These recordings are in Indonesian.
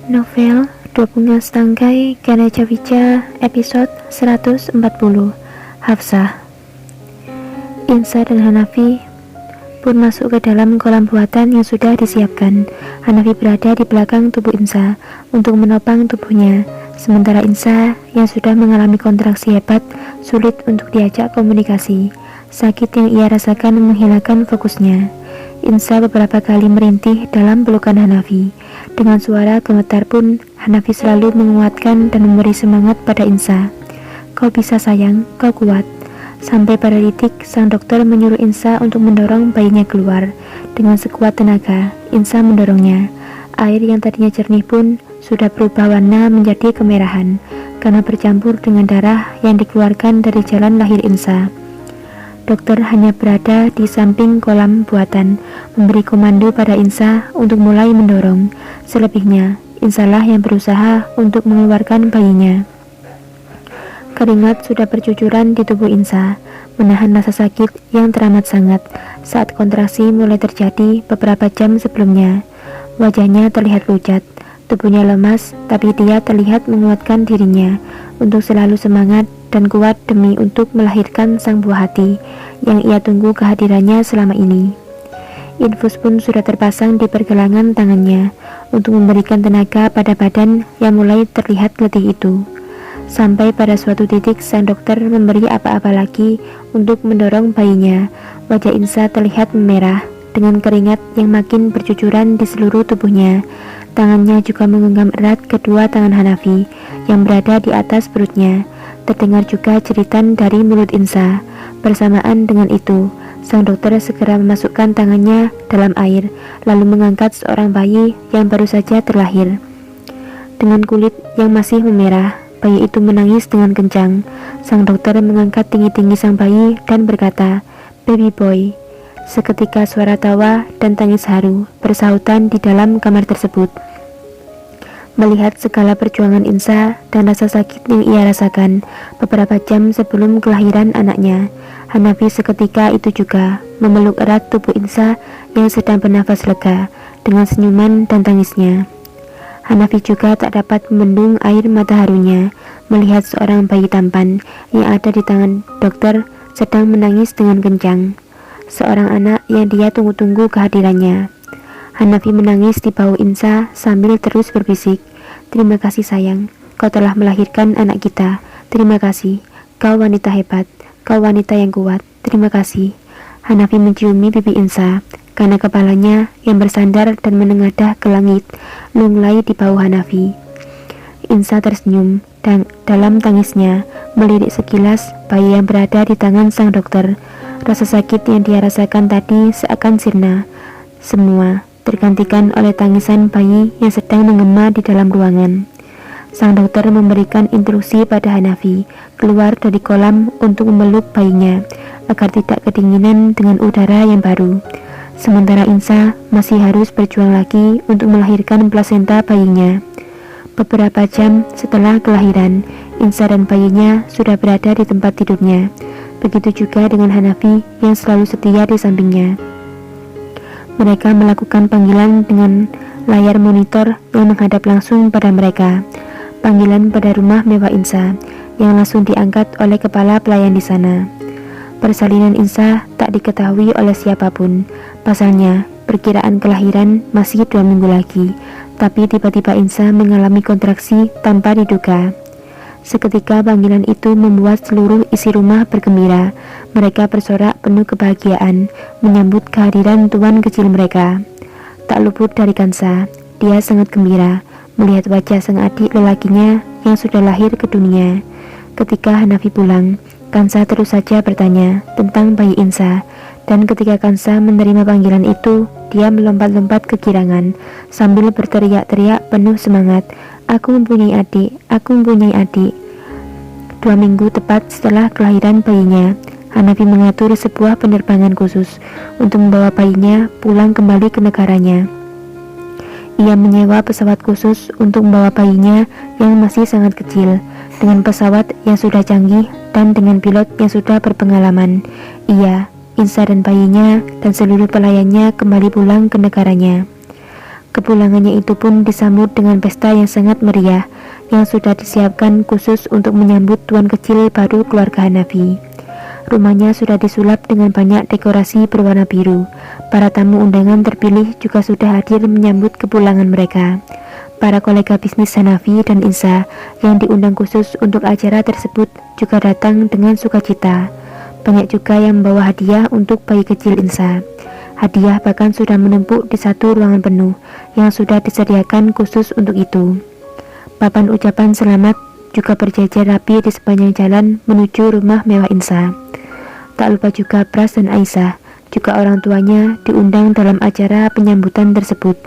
Novel Dua Bunga Setangkai Karya Javicha, episode 140. Hafsah. Insa dan Hanafi pun masuk ke dalam kolam buatan yang sudah disiapkan. Hanafi berada di belakang tubuh Insa untuk menopang tubuhnya, sementara Insa yang sudah mengalami kontraksi hebat sulit untuk diajak komunikasi. Sakit yang ia rasakan menghilangkan fokusnya. Insa beberapa kali merintih dalam pelukan Hanafi. Dengan suara gemetar pun, Hanafi selalu menguatkan dan memberi semangat pada Insa. "Kau bisa sayang, kau kuat." Sampai pada titik, sang dokter menyuruh Insa untuk mendorong bayinya keluar. Dengan sekuat tenaga, Insa mendorongnya. Air yang tadinya jernih pun sudah berubah warna menjadi kemerahan, karena bercampur dengan darah yang dikeluarkan dari jalan lahir Insa. Dokter hanya berada di samping kolam buatan, memberi komando pada Insa untuk mulai mendorong. Selebihnya, Insalah yang berusaha untuk mengeluarkan bayinya. Keringat sudah bercucuran di tubuh Insa, menahan rasa sakit yang teramat sangat saat kontraksi mulai terjadi beberapa jam sebelumnya. Wajahnya terlihat pucat, tubuhnya lemas, tapi dia terlihat menguatkan dirinya untuk selalu semangat dan kuat demi untuk melahirkan sang buah hati yang ia tunggu kehadirannya selama ini. Infus pun sudah terpasang di pergelangan tangannya untuk memberikan tenaga pada badan yang mulai terlihat letih itu. Sampai pada suatu titik sang dokter memberi apa-apa lagi untuk mendorong bayinya. Wajah Insa terlihat memerah dengan keringat yang makin bercucuran di seluruh tubuhnya. Tangannya juga menggenggam erat kedua tangan Hanafi yang berada di atas perutnya. Terdengar juga jeritan dari mulut Insa. Bersamaan dengan itu, sang dokter segera memasukkan tangannya dalam air, lalu mengangkat seorang bayi yang baru saja terlahir. Dengan kulit yang masih memerah, bayi itu menangis dengan kencang. Sang dokter mengangkat tinggi-tinggi sang bayi dan berkata, "Baby boy." Seketika suara tawa dan tangis haru bersahutan di dalam kamar tersebut. Melihat segala perjuangan Insa dan rasa sakit yang ia rasakan beberapa jam sebelum kelahiran anaknya, Hanafi seketika itu juga memeluk erat tubuh Insa yang sedang bernafas lega dengan senyuman dan tangisnya. Hanafi juga tak dapat membendung air mata harunya melihat seorang bayi tampan yang ada di tangan dokter sedang menangis dengan kencang. Seorang anak yang dia tunggu-tunggu kehadirannya. Hanafi menangis di bahu Insa sambil terus berbisik, "Terima kasih sayang, kau telah melahirkan anak kita. Terima kasih, kau wanita hebat, kau wanita yang kuat. Terima kasih." Hanafi menciumi pipi Insa, karena kepalanya yang bersandar dan menengadah ke langit lunglai di bahu Hanafi. Insa tersenyum dan dalam tangisnya melirik sekilas bayi yang berada di tangan sang dokter. Rasa sakit yang dia rasakan tadi seakan sirna. Semua tergantikan oleh tangisan bayi yang sedang menggema di dalam ruangan. Sang dokter memberikan instruksi pada Hanafi keluar dari kolam untuk memeluk bayinya agar tidak kedinginan dengan udara yang baru. Sementara Insa masih harus berjuang lagi untuk melahirkan plasenta bayinya. Beberapa jam setelah kelahiran, Insa dan bayinya sudah berada di tempat tidurnya. Begitu juga dengan Hanafi yang selalu setia di sampingnya. Mereka melakukan panggilan dengan layar monitor yang menghadap langsung pada mereka. Panggilan pada rumah mewah Insa yang langsung diangkat oleh kepala pelayan di sana. Persalinan Insa tak diketahui oleh siapapun. Pasalnya, perkiraan kelahiran masih 2 minggu lagi, tapi tiba-tiba Insa mengalami kontraksi tanpa diduga. Seketika panggilan itu membuat seluruh isi rumah bergembira. Mereka bersorak penuh kebahagiaan menyambut kehadiran tuan kecil mereka. Tak luput dari Kansa, dia sangat gembira melihat wajah sang adik lelakinya yang sudah lahir ke dunia. Ketika Hanafi pulang, Kansa terus saja bertanya tentang bayi Insa, dan ketika Kansa menerima panggilan itu, dia melompat-lompat kegirangan sambil berteriak-teriak penuh semangat, "Aku mempunyai adik, aku mempunyai adik." 2 minggu tepat setelah kelahiran bayinya, Hanafi mengatur sebuah penerbangan khusus untuk membawa bayinya pulang kembali ke negaranya. Ia menyewa pesawat khusus untuk membawa bayinya yang masih sangat kecil, dengan pesawat yang sudah canggih dan dengan pilot yang sudah berpengalaman. Ia, Insa dan bayinya dan seluruh pelayannya kembali pulang ke negaranya. Kepulangannya itu pun disambut dengan pesta yang sangat meriah yang sudah disiapkan khusus untuk menyambut tuan kecil baru keluarga Hanafi. Rumahnya sudah disulap dengan banyak dekorasi berwarna biru. Para tamu undangan terpilih juga sudah hadir menyambut kepulangan mereka. Para kolega bisnis Hanafi dan Insa yang diundang khusus untuk acara tersebut juga datang dengan sukacita. Banyak juga yang membawa hadiah untuk bayi kecil Insa. Hadiah bahkan sudah menumpuk di satu ruangan penuh yang sudah disediakan khusus untuk itu. Papan ucapan selamat juga berjajar rapi di sepanjang jalan menuju rumah mewah Insa. Tak lupa juga Pras dan Aisyah, juga orang tuanya diundang dalam acara penyambutan tersebut.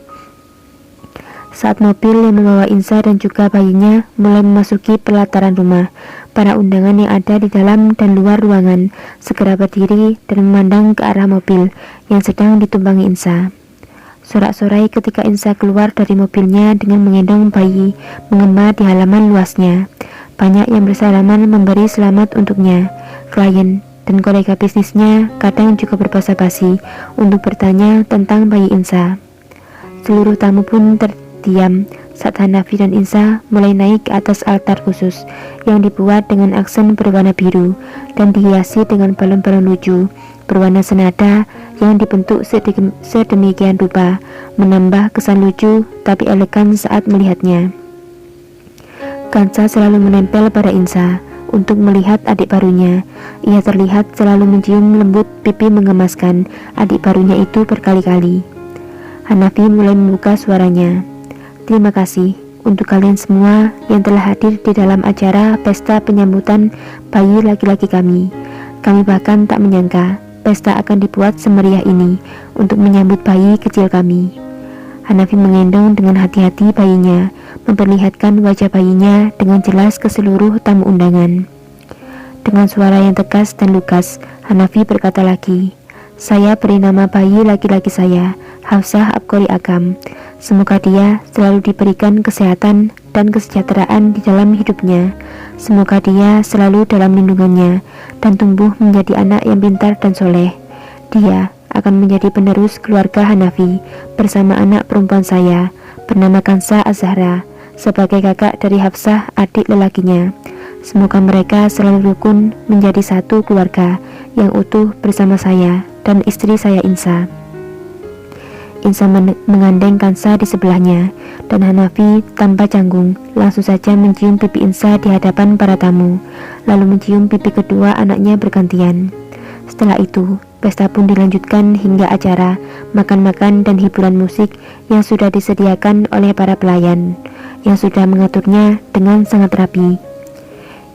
Saat mobil yang membawa Insa dan juga bayinya mulai memasuki pelataran rumah, para undangan yang ada di dalam dan luar ruangan segera berdiri dan memandang ke arah mobil yang sedang ditumpangi Insa. Sorak-sorai ketika Insa keluar dari mobilnya dengan menggendong bayi mengema di halaman luasnya. Banyak yang bersalaman memberi selamat untuknya. Klien dan kolega bisnisnya kadang juga berbasa-basi untuk bertanya tentang bayi Insa. Seluruh tamu pun terdiam saat Hanafi dan Insa mulai naik ke atas altar khusus yang dibuat dengan aksen berwarna biru dan dihiasi dengan balon-balon lucu berwarna senada yang dibentuk sedemikian rupa, menambah kesan lucu tapi elegan saat melihatnya. Kansa selalu menempel pada Insa untuk melihat adik barunya. Ia terlihat selalu mencium lembut pipi mengemaskan adik barunya itu berkali-kali. Hanafi mulai membuka suaranya. Terima kasih untuk kalian semua yang telah hadir di dalam acara pesta penyambutan bayi laki-laki kami. Kami bahkan tak menyangka pesta akan dibuat semeriah ini untuk menyambut bayi kecil kami. Hanafi menggendong dengan hati-hati bayinya, memperlihatkan wajah bayinya dengan jelas ke seluruh tamu undangan. Dengan suara yang tegas dan lugas, Hanafi berkata lagi, "Saya beri nama bayi laki-laki saya, Hafsah Abqori Agam. Semoga dia selalu diberikan kesehatan dan kesejahteraan di dalam hidupnya. Semoga dia selalu dalam lindungannya dan tumbuh menjadi anak yang pintar dan soleh. Dia akan menjadi penerus keluarga Hanafi bersama anak perempuan saya bernama Kansa Az-Zahra sebagai kakak dari Hafsah adik lelakinya. Semoga mereka selalu rukun menjadi satu keluarga yang utuh bersama saya dan istri saya Insa." Insa mengandeng Kansa di sebelahnya dan Hanafi tanpa canggung langsung saja mencium pipi Insa di hadapan para tamu, lalu mencium pipi kedua anaknya bergantian. Setelah itu, pesta pun dilanjutkan hingga acara makan-makan dan hiburan musik yang sudah disediakan oleh para pelayan yang sudah mengaturnya dengan sangat rapi.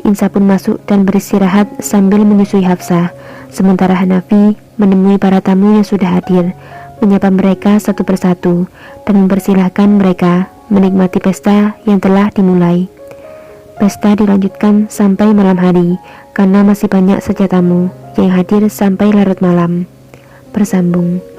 Insa pun masuk dan beristirahat sambil menyusui Hafsah, sementara Hanafi menemui para tamu yang sudah hadir, menyapa mereka satu persatu dan mempersilahkan mereka menikmati pesta yang telah dimulai. Pesta dilanjutkan sampai malam hari karena masih banyak saja tamu yang hadir sampai larut malam. Bersambung.